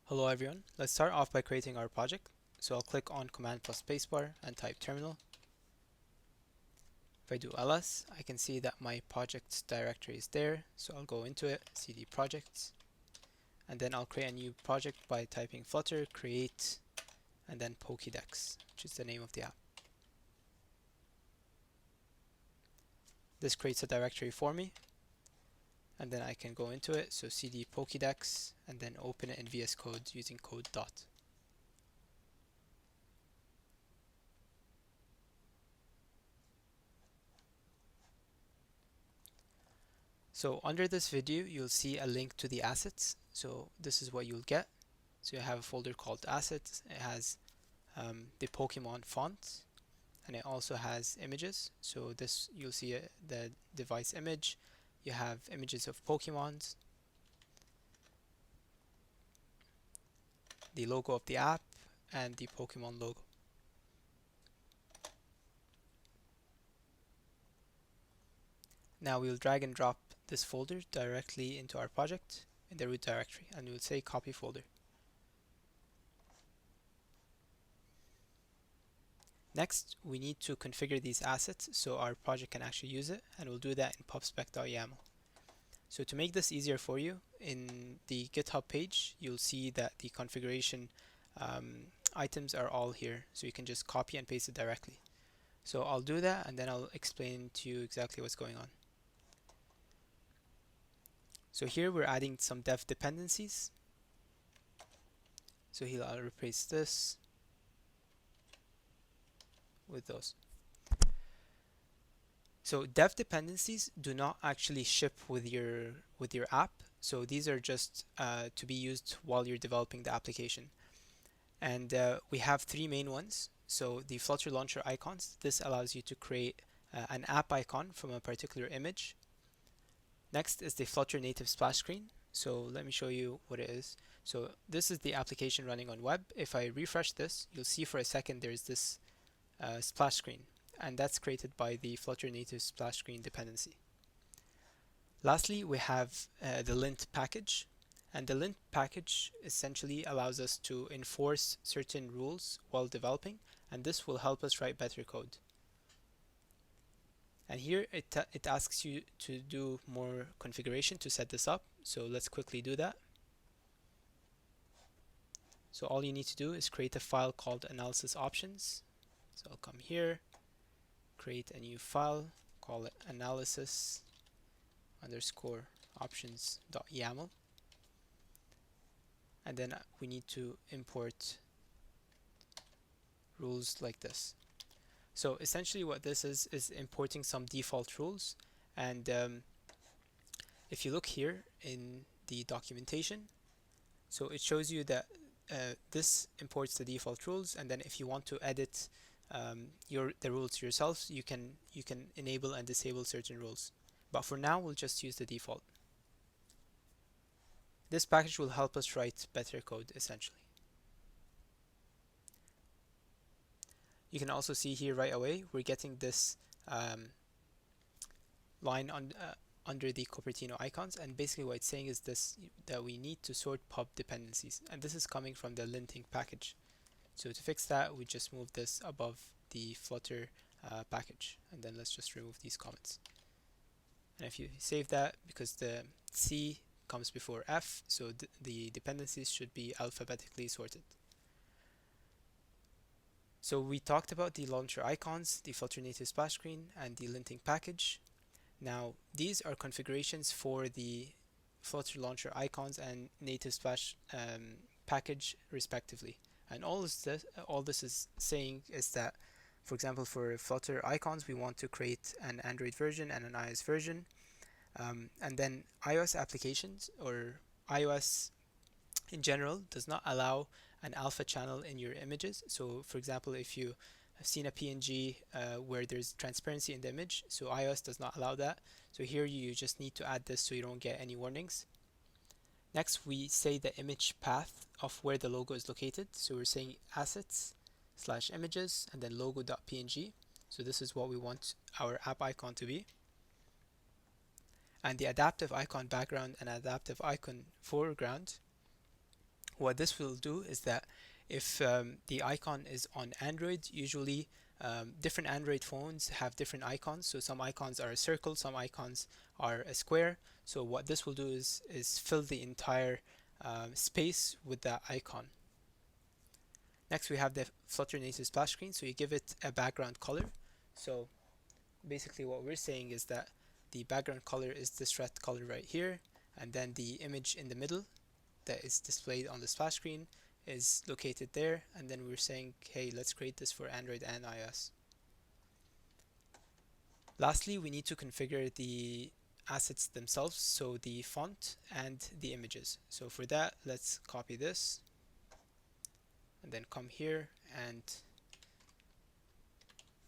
Hello everyone, let's start off by creating our project. So I'll click on Command plus Spacebar and type terminal. If I do ls, I can see that my projects directory is there, so I'll go into it, cd projects, and then I'll create a new project by typing Flutter, create, and then Pokédex, which is the name of the app. This creates a directory for me, and then I can go into it, so cd Pokédex, and then open it in VS Code using code dot. So under this video, you'll see a link to the assets. So this is what you'll get. So you have a folder called assets. It has the Pokemon font, and it also has images. So this you'll see the device image. You have images of Pokemons, the logo of the app, and the Pokemon logo. Now we'll drag and drop this folder directly into our project in the root directory, and we'll say copy folder. Next, we need to configure these assets so our project can actually use it, and we'll do that in pubspec.yaml. So to make this easier for you, in the GitHub page, you'll see that the configuration items are all here, so you can just copy and paste it directly. So I'll do that, and then I'll explain to you exactly what's going on. So here we're adding some dev dependencies. So here I'll replace this with those. So dev dependencies do not actually ship with your app. So these are just to be used while you're developing the application. And we have three main ones. So the Flutter launcher icons. This allows you to create an app icon from a particular image. Next is the Flutter native splash screen. So let me show you what it is. So this is the application running on web. If I refresh this, you'll see for a second there's this splash screen, and that's created by the Flutter native splash screen dependency. Lastly, we have the Lint package, and the Lint package essentially allows us to enforce certain rules while developing, and this will help us write better code. And here it asks you to do more configuration to set this up, so let's quickly do that. So all you need to do is create a file called analysis options. So I'll come here, create a new file, call it analysis underscore options.yaml, and then we need to import rules like this. So essentially what this is importing some default rules, and if you look here in the documentation, so it shows you that this imports the default rules, and then if you want to edit the rules yourself, you can enable and disable certain rules. But for now, we'll just use the default. This package will help us write better code, essentially. You can also see here right away, we're getting this line on under the Cupertino icons, and basically what it's saying is this, that we need to sort pub dependencies, and this is coming from the linting package. So to fix that, we just move this above the Flutter package, and then let's just remove these comments. And if you save that, because the C comes before F, so the dependencies should be alphabetically sorted. So we talked about the launcher icons, the Flutter native splash screen, and the linting package. Now these are configurations for the Flutter launcher icons and native splash package respectively. And all this is saying is that, for example, for Flutter icons, we want to create an Android version and an iOS version. And then iOS applications, or iOS in general, does not allow an alpha channel in your images. So for example, if you have seen a PNG where there's transparency in the image, so iOS does not allow that. So here you just need to add this so you don't get any warnings. Next, we say the image path of where the logo is located. So we're saying assets/images and then logo.png. So this is what we want our app icon to be. And the adaptive icon background and adaptive icon foreground, What this will do is that if the icon is on Android, usually different Android phones have different icons. So some icons are a circle, some icons are a square. So what this will do is fill the entire space with that icon. Next, we have the Flutter native splash screen. So you give it a background color. So basically what we're saying is that the background color is this red color right here, and then the image in the middle that is displayed on the splash screen is located there, and then we're saying, hey, let's create this for Android and iOS. Lastly, we need to configure the assets themselves, so the font and the images. So for that, let's copy this and then come here and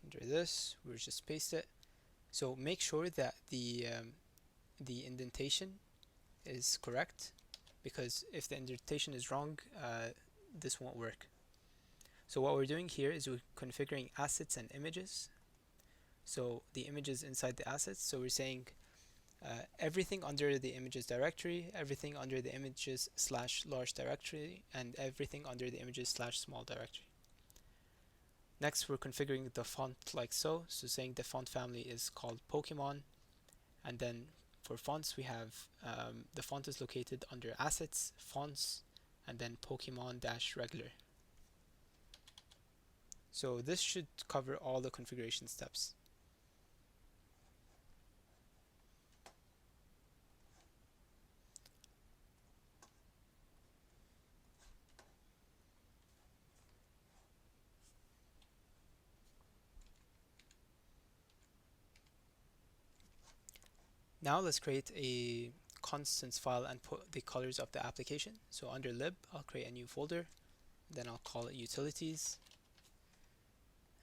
under this, we'll just paste it. So make sure that the indentation is correct, because if the indentation is wrong, this won't work. So what we're doing here is we're configuring assets and images. So the images inside the assets. So we're saying everything under the images directory, everything under the images / large directory, and everything under the images / small directory. Next, we're configuring the font like so. So saying the font family is called Pokemon, and then for fonts we have the font is located under assets, fonts, and then Pokemon-regular. So this should cover all the configuration steps. Now let's create a constants file and put the colors of the application. So under lib, I'll create a new folder, then I'll call it utilities,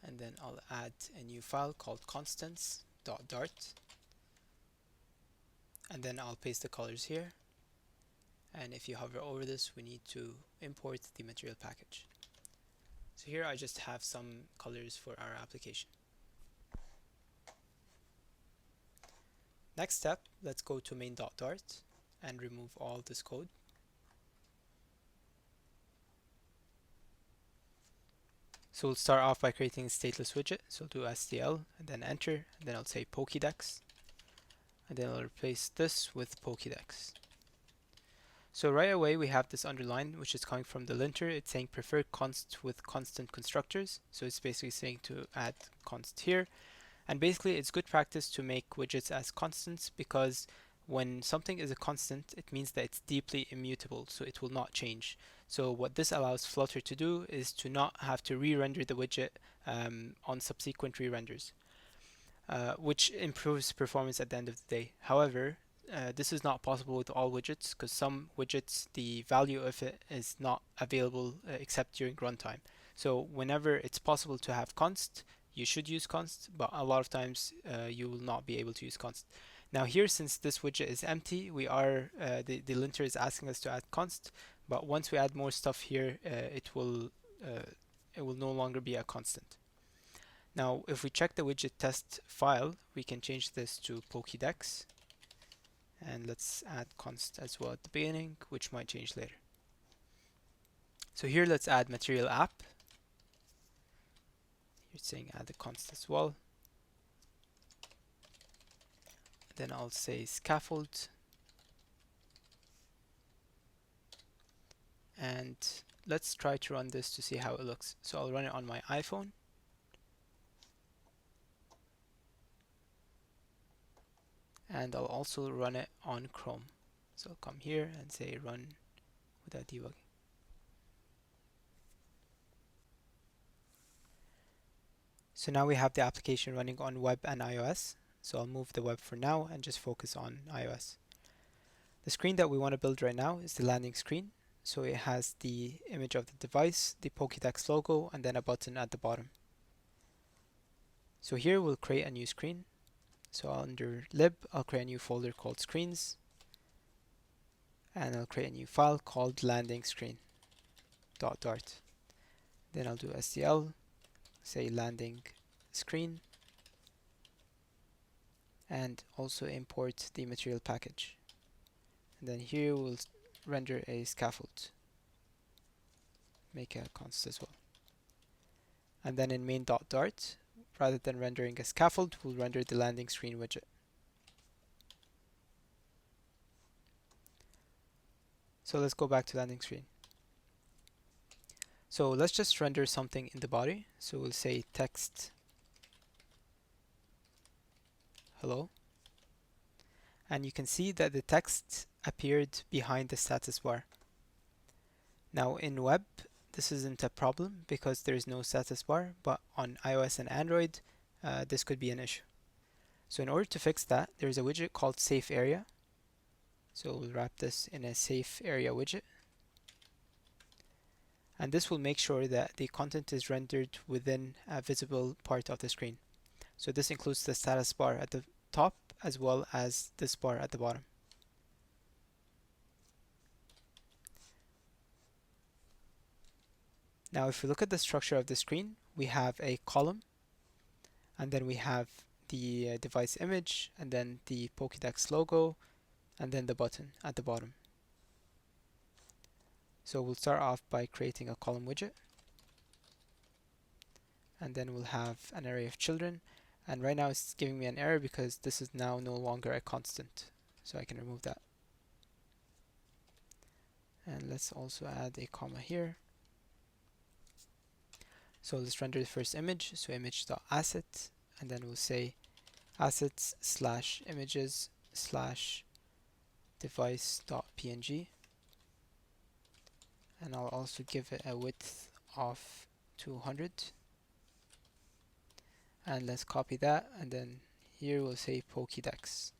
and then I'll add a new file called constants.dart, and then I'll paste the colors here. And if you hover over this, we need to import the material package. So here I just have some colors for our application. Next step, let's go to main.dart and remove all this code. So we'll start off by creating a stateless widget. So I'll do STL and then enter, and then I'll say Pokédex, and then I'll replace this with Pokédex. So right away we have this underline, which is coming from the linter. It's saying prefer const with constant constructors. So it's basically saying to add const here. And basically it's good practice to make widgets as constants, because when something is a constant, it means that it's deeply immutable, so it will not change. So what this allows Flutter to do is to not have to re-render the widget on subsequent re-renders, which improves performance at the end of the day. However, this is not possible with all widgets, because some widgets, the value of it is not available except during runtime. So whenever it's possible to have const, you should use const, but a lot of times you will not be able to use const. Now here, since this widget is empty, we are the linter is asking us to add const, but once we add more stuff here, it will no longer be a constant. Now if we check the widget test file, we can change this to Pokédex, and let's add const as well at the beginning, which might change later. So here let's add material app. You're saying add the const as well. Then I'll say scaffold, and let's try to run this to see how it looks. So I'll run it on my iPhone, and I'll also run it on Chrome. So I'll come here and say run without debugging. So now we have the application running on web and iOS. So I'll move the web for now and just focus on iOS. The screen that we want to build right now is the landing screen. So it has the image of the device, the Pokédex logo, and then a button at the bottom. So here we'll create a new screen. So under lib, I'll create a new folder called screens, and I'll create a new file called landing screen.dart. Then I'll do STL, say landing screen, and also import the material package. And then here we'll render a scaffold. make a const as well. And then in main.dart, rather than rendering a scaffold, we'll render the landing screen widget. So let's go back to landing screen. So let's just render something in the body. So we'll say text hello. And you can see that the text appeared behind the status bar. Now in web, this isn't a problem because there is no status bar, but on iOS and Android, this could be an issue. So in order to fix that, there's a widget called safe area. So we'll wrap this in a safe area widget. And this will make sure that the content is rendered within a visible part of the screen. So this includes the status bar at the top as well as this bar at the bottom. Now if we look at the structure of the screen, we have a column, and then we have the device image, and then the Pokédex logo, and then the button at the bottom. So we'll start off by creating a column widget, and then we'll have an array of children, and right now it's giving me an error because this is now no longer a constant, so I can remove that. And let's also add a comma here. So let's render the first image, so image.asset, and then we'll say assets slash images slash device.png, and I'll also give it a width of 200, and let's copy that, and then here we'll say Pokédex.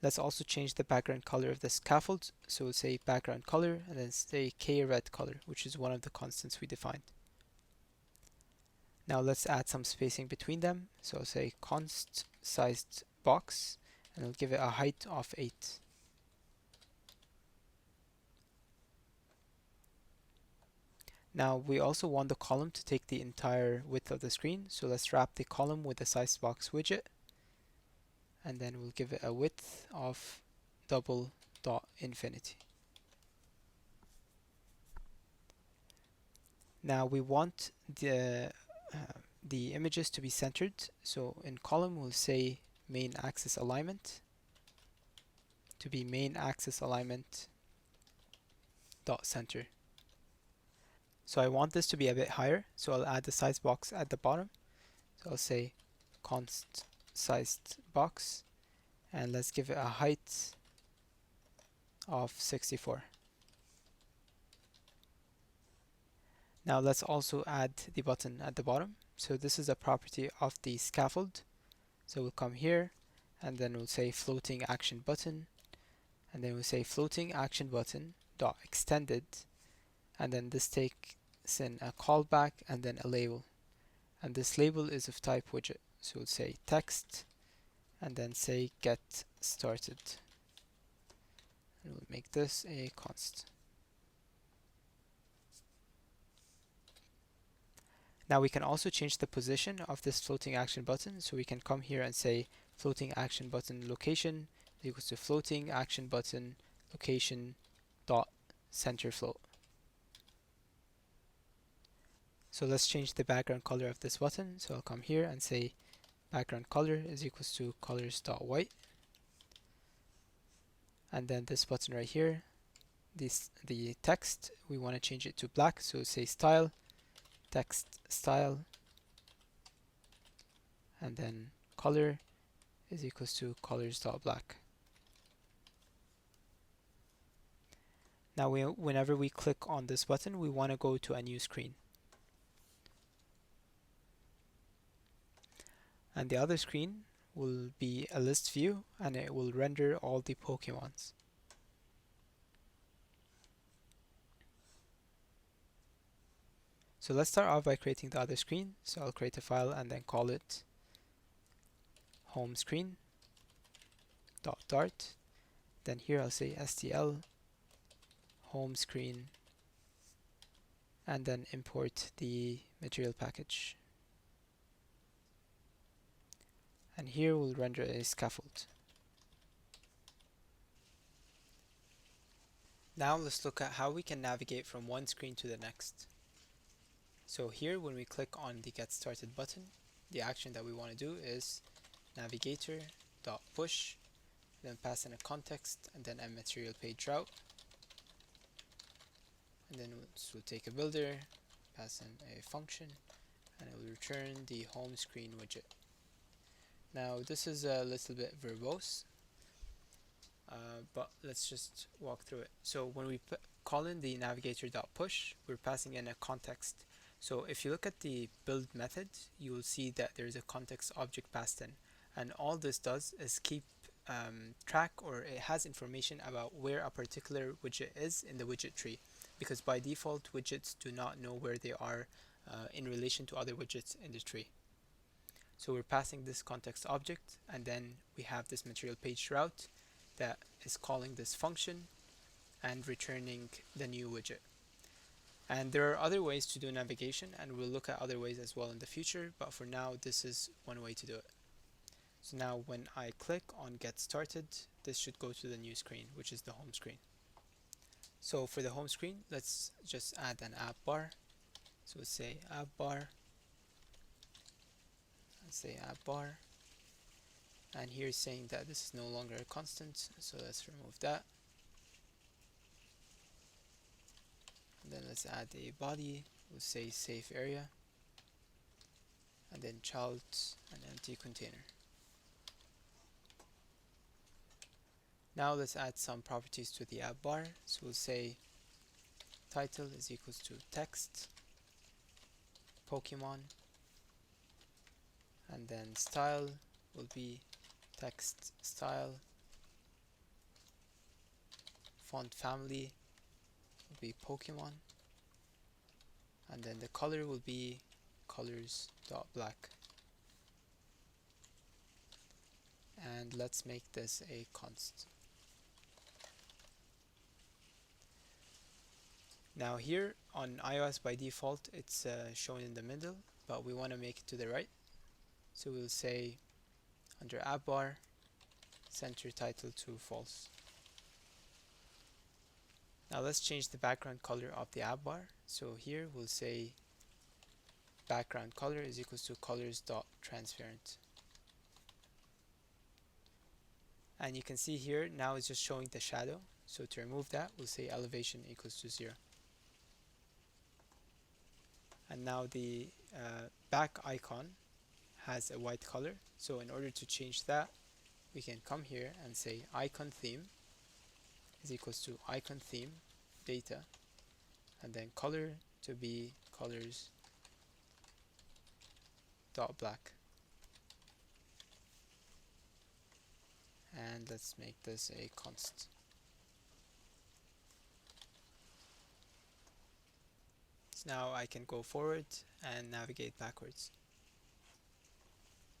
Let's also change the background color of the scaffold, so we'll say background color and then say kred color, which is one of the constants we defined. Now let's add some spacing between them, so I'll say const sized box, and I'll give it a height of 8. Now we also want the column to take the entire width of the screen, so let's wrap the column with the sized box widget, and then we'll give it a width of double.infinity. Now we want the images to be centered, so in column we'll say main axis alignment to be main axis alignment dot center. So I want this to be a bit higher, so I'll add the size box at the bottom. So I'll say const sized box, and let's give it a height of 64. Now let's also add the button at the bottom. So this is a property of the scaffold. So we'll come here, and then we'll say floating action button, and then we'll say floating action button dot extended, and then this takes in a callback and then a label, and this label is of type widget. So we'll say text and then say get started, and we'll make this a const. Now we can also change the position of this floating action button, so we can come here and say floating action button location is equals to floating action button location dot center float. So let's change the background color of this button, so I'll come here and say background color is equals to colors.white, and then this button right here, the text, we want to change it to black, so say style text style, and then color is equals to colors.black. Now whenever we click on this button, we want to go to a new screen, and the other screen will be a list view, and it will render all the Pokemons. So let's start off by creating the other screen. So I'll create a file and then call it home screen.dart. Then here I'll say stl home screen, and then import the material package. And here we'll render a scaffold. Now let's look at how we can navigate from one screen to the next. So here when we click on the Get Started button, the action that we want to do is navigator.push, then pass in a context and then a material page route. And then we'll take a builder, pass in a function, and it will return the home screen widget. Now this is a little bit verbose, but let's just walk through it. So when we call in the navigator.push, we're passing in a context. So if you look at the build method, you will see that there is a context object passed in, and all this does is keep track, or it has information about where a particular widget is in the widget tree, because by default widgets do not know where they are in relation to other widgets in the tree. So we're passing this context object, and then we have this material page route that is calling this function and returning the new widget. And there are other ways to do navigation, and we'll look at other ways as well in the future, but for now this is one way to do it. So now when I click on Get Started, this should go to the new screen, which is the home screen. So for the home screen, let's just add an app bar. So we'll say app bar, and here it's saying that this is no longer a constant, so let's remove that. And then let's add a body, we'll say safe area, and then child, an empty container. Now let's add some properties to the app bar. So we'll say title is equals to text, Pokemon, and then style will be text style, font family will be Pokemon, and then the color will be colors.black. And let's make this a const. Now here on iOS by default it's shown in the middle, but we want to make it to the right. So we'll say under app bar, center title to false. Now let's change the background color of the app bar. So here we'll say background color is equals to colors.transparent. And you can see here now it's just showing the shadow. So to remove that, we'll say elevation equals to 0. And now the back icon has a white color. So in order to change that, we can come here and say icon theme is equals to icon theme data, and then color to be colors dot black. And let's make this a const. So now I can go forward and navigate backwards.